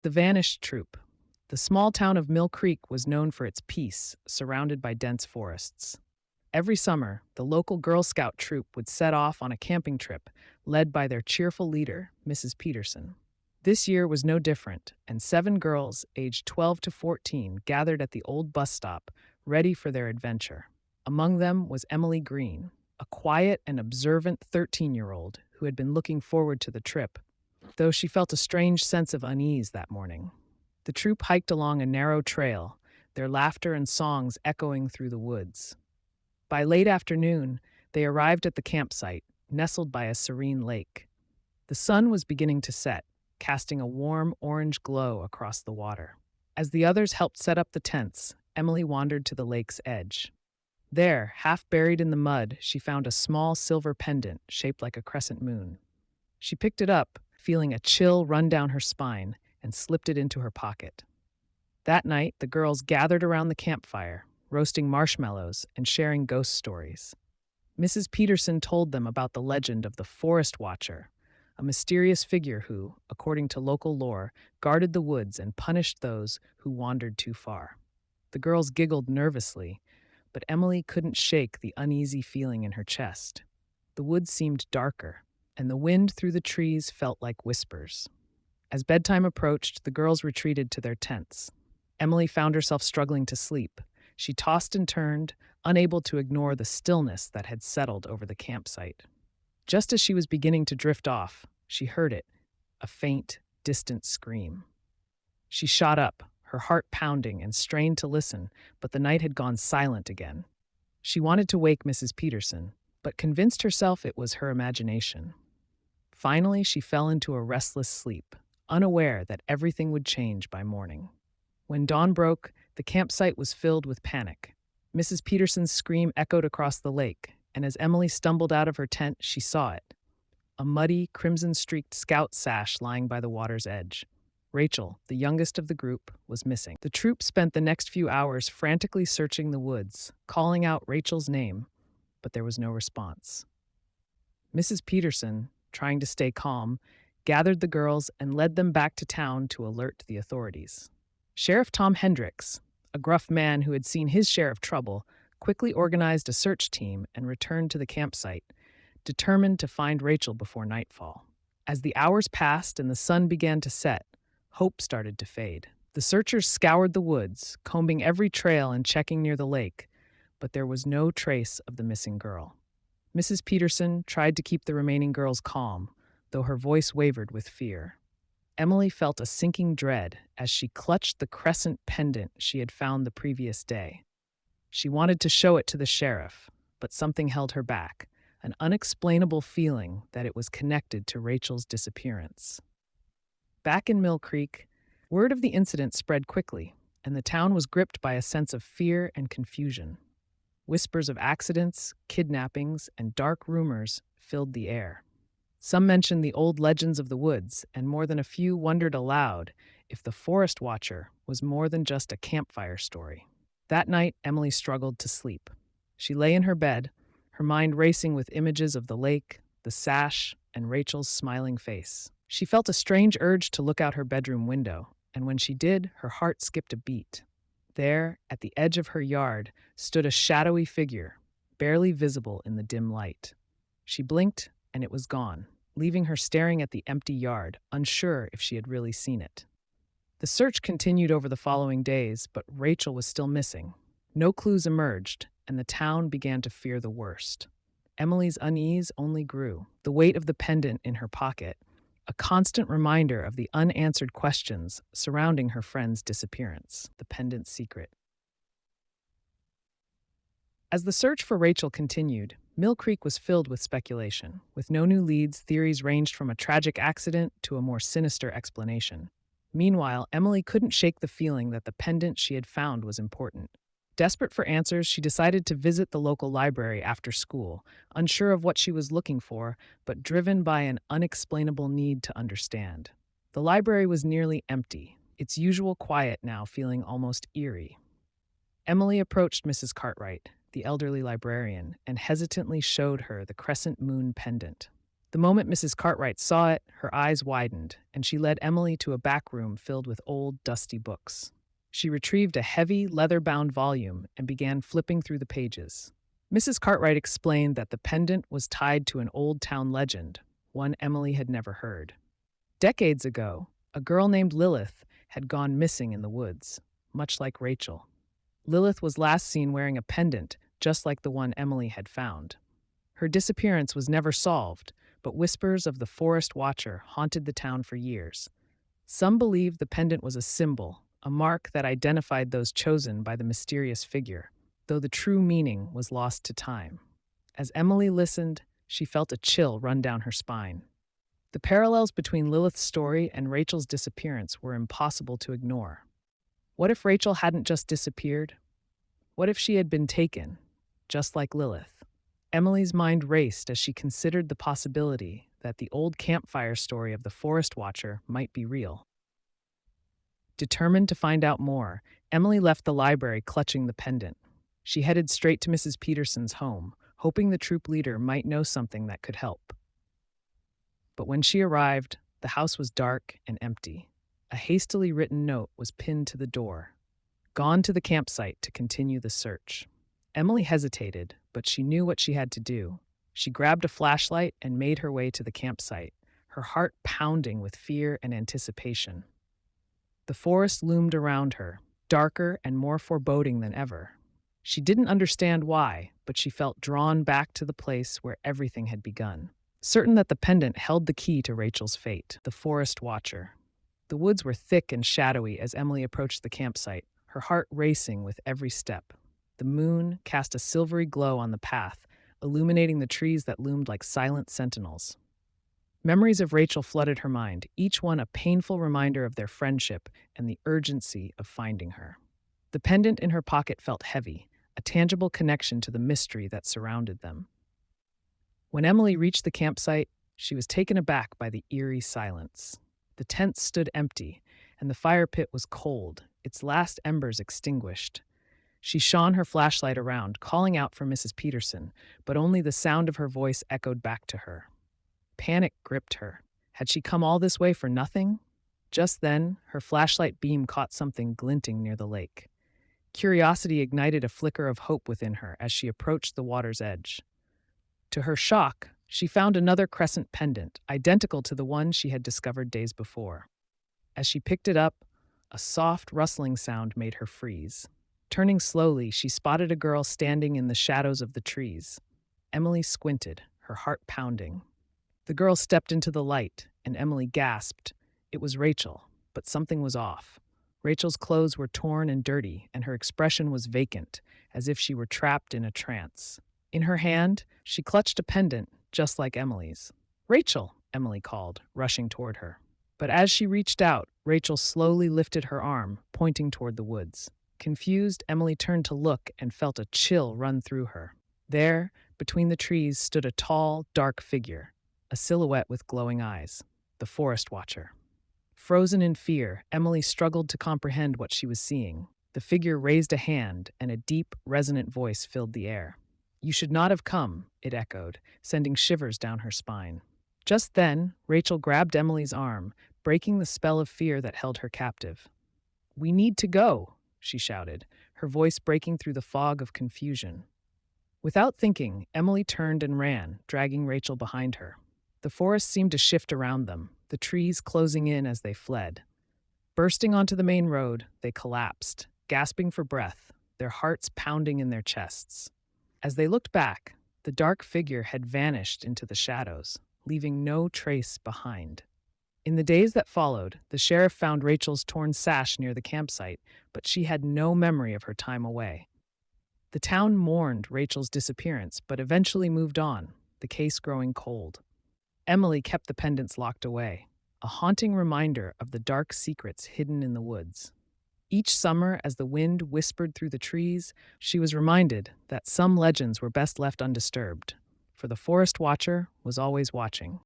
The Vanished Troop. The small town of Mill Creek was known for its peace, surrounded by dense forests. Every summer, the local Girl Scout troop would set off on a camping trip, led by their cheerful leader, Mrs. Peterson. This year was no different, and 7 girls, aged 12 to 14, gathered at the old bus stop, ready for their adventure. Among them was Emily Green, a quiet and observant 13-year-old who had been looking forward to the trip, though she felt a strange sense of unease that morning. The troop hiked along a narrow trail, their laughter and songs echoing through the woods. By late afternoon, they arrived at the campsite, nestled by a serene lake. The sun was beginning to set, casting a warm orange glow across the water. As the others helped set up the tents, Emily wandered to the lake's edge. There, half buried in the mud, she found a small silver pendant shaped like a crescent moon. She picked it up, feeling a chill run down her spine, and slipped it into her pocket. That night, the girls gathered around the campfire, roasting marshmallows and sharing ghost stories. Mrs. Peterson told them about the legend of the Forest Watcher, a mysterious figure who, according to local lore, guarded the woods and punished those who wandered too far. The girls giggled nervously, but Emily couldn't shake the uneasy feeling in her chest. The woods seemed darker, and the wind through the trees felt like whispers. As bedtime approached, the girls retreated to their tents. Emily found herself struggling to sleep. She tossed and turned, unable to ignore the stillness that had settled over the campsite. Just as she was beginning to drift off, she heard it, a faint, distant scream. She shot up, her heart pounding, and strained to listen, but the night had gone silent again. She wanted to wake Mrs. Peterson, but convinced herself it was her imagination. Finally, she fell into a restless sleep, unaware that everything would change by morning. When dawn broke, the campsite was filled with panic. Mrs. Peterson's scream echoed across the lake, and as Emily stumbled out of her tent, she saw it. A muddy, crimson-streaked scout sash lying by the water's edge. Rachel, the youngest of the group, was missing. The troop spent the next few hours frantically searching the woods, calling out Rachel's name, but there was no response. Mrs. Peterson, trying to stay calm, gathered the girls and led them back to town to alert the authorities. Sheriff Tom Hendricks, a gruff man who had seen his share of trouble, quickly organized a search team and returned to the campsite, determined to find Rachel before nightfall. As the hours passed and the sun began to set, hope started to fade. The searchers scoured the woods, combing every trail and checking near the lake, but there was no trace of the missing girl. Mrs. Peterson tried to keep the remaining girls calm, though her voice wavered with fear. Emily felt a sinking dread as she clutched the crescent pendant she had found the previous day. She wanted to show it to the sheriff, but something held her back, an unexplainable feeling that it was connected to Rachel's disappearance. Back in Mill Creek, word of the incident spread quickly, and the town was gripped by a sense of fear and confusion. Whispers of accidents, kidnappings, and dark rumors filled the air. Some mentioned the old legends of the woods, and more than a few wondered aloud if the Forest Watcher was more than just a campfire story. That night, Emily struggled to sleep. She lay in her bed, her mind racing with images of the lake, the sash, and Rachel's smiling face. She felt a strange urge to look out her bedroom window, and when she did, her heart skipped a beat. There, at the edge of her yard, stood a shadowy figure, barely visible in the dim light. She blinked, and it was gone, leaving her staring at the empty yard, unsure if she had really seen it. The search continued over the following days, but Rachel was still missing. No clues emerged, and the town began to fear the worst. Emily's unease only grew. The weight of the pendant in her pocket, a constant reminder of the unanswered questions surrounding her friend's disappearance, the pendant's secret. As the search for Rachel continued, Mill Creek was filled with speculation. With no new leads, theories ranged from a tragic accident to a more sinister explanation. Meanwhile, Emily couldn't shake the feeling that the pendant she had found was important. Desperate for answers, she decided to visit the local library after school, unsure of what she was looking for, but driven by an unexplainable need to understand. The library was nearly empty, its usual quiet now feeling almost eerie. Emily approached Mrs. Cartwright, the elderly librarian, and hesitantly showed her the crescent moon pendant. The moment Mrs. Cartwright saw it, her eyes widened, and she led Emily to a back room filled with old, dusty books. She retrieved a heavy, leather-bound volume and began flipping through the pages. Mrs. Cartwright explained that the pendant was tied to an old town legend, one Emily had never heard. Decades ago, a girl named Lilith had gone missing in the woods, much like Rachel. Lilith was last seen wearing a pendant just like the one Emily had found. Her disappearance was never solved, but whispers of the forest watcher haunted the town for years. Some believed the pendant was a symbol, a mark that identified those chosen by the mysterious figure, though the true meaning was lost to time. As Emily listened, she felt a chill run down her spine. The parallels between Lilith's story and Rachel's disappearance were impossible to ignore. What if Rachel hadn't just disappeared? What if she had been taken, just like Lilith? Emily's mind raced as she considered the possibility that the old campfire story of the forest watcher might be real. Determined to find out more, Emily left the library clutching the pendant. She headed straight to Mrs. Peterson's home, hoping the troop leader might know something that could help. But when she arrived, the house was dark and empty. A hastily written note was pinned to the door. Gone to the campsite to continue the search. Emily hesitated, but she knew what she had to do. She grabbed a flashlight and made her way to the campsite, her heart pounding with fear and anticipation. The forest loomed around her, darker and more foreboding than ever. She didn't understand why, but she felt drawn back to the place where everything had begun. Certain that the pendant held the key to Rachel's fate, the forest watcher. The woods were thick and shadowy as Emily approached the campsite, her heart racing with every step. The moon cast a silvery glow on the path, illuminating the trees that loomed like silent sentinels. Memories of Rachel flooded her mind, each one a painful reminder of their friendship and the urgency of finding her. The pendant in her pocket felt heavy, a tangible connection to the mystery that surrounded them. When Emily reached the campsite, she was taken aback by the eerie silence. The tent stood empty, and the fire pit was cold, its last embers extinguished. She shone her flashlight around, calling out for Mrs. Peterson, but only the sound of her voice echoed back to her. Panic gripped her. Had she come all this way for nothing? Just then, her flashlight beam caught something glinting near the lake. Curiosity ignited a flicker of hope within her as she approached the water's edge. To her shock, she found another crescent pendant, identical to the one she had discovered days before. As she picked it up, a soft rustling sound made her freeze. Turning slowly, she spotted a girl standing in the shadows of the trees. Emily squinted, her heart pounding. The girl stepped into the light, and Emily gasped. It was Rachel, but something was off. Rachel's clothes were torn and dirty, and her expression was vacant, as if she were trapped in a trance. In her hand, she clutched a pendant, just like Emily's. "Rachel," Emily called, rushing toward her. But as she reached out, Rachel slowly lifted her arm, pointing toward the woods. Confused, Emily turned to look and felt a chill run through her. There, between the trees, stood a tall, dark figure, a silhouette with glowing eyes, the forest watcher. Frozen in fear, Emily struggled to comprehend what she was seeing. The figure raised a hand, and a deep, resonant voice filled the air. "You should not have come," it echoed, sending shivers down her spine. Just then, Rachel grabbed Emily's arm, breaking the spell of fear that held her captive. "We need to go," she shouted, her voice breaking through the fog of confusion. Without thinking, Emily turned and ran, dragging Rachel behind her. The forest seemed to shift around them, the trees closing in as they fled. Bursting onto the main road, they collapsed, gasping for breath, their hearts pounding in their chests. As they looked back, the dark figure had vanished into the shadows, leaving no trace behind. In the days that followed, the sheriff found Rachel's torn sash near the campsite, but she had no memory of her time away. The town mourned Rachel's disappearance, but eventually moved on, the case growing cold. Emily kept the pendants locked away, a haunting reminder of the dark secrets hidden in the woods. Each summer, as the wind whispered through the trees, she was reminded that some legends were best left undisturbed, for the forest watcher was always watching.